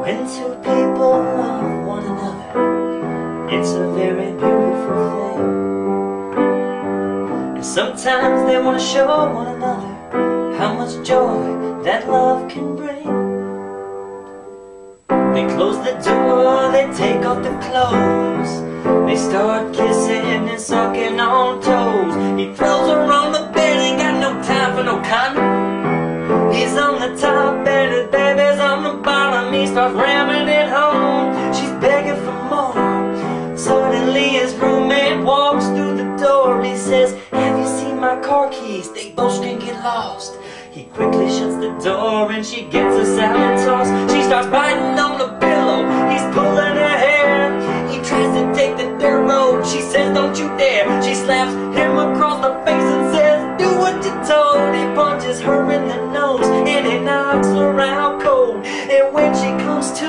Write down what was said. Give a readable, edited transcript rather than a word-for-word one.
When two people love one another, it's a very beautiful thing. And sometimes they want to show one another how much joy that love can bring. They close the door, they take off their clothes, they start kissing and sucking on toes. He throws her on the bed, ain't got no time for no condom. He's on the top and his baby's on the bottom. He starts ramming it home, she's begging for more. Suddenly his roommate walks through the door. He says, "Have you seen my car keys? They both can get lost." He quickly shuts the door and she gets a salad toss. She starts biting on the pillow, he's pulling her hair. He tries to take the dirt road, she says, "Don't you dare." She slaps him across the face and says, "Do what you're told." He punches her in the nose and he knocks her out cold. And when she comes to,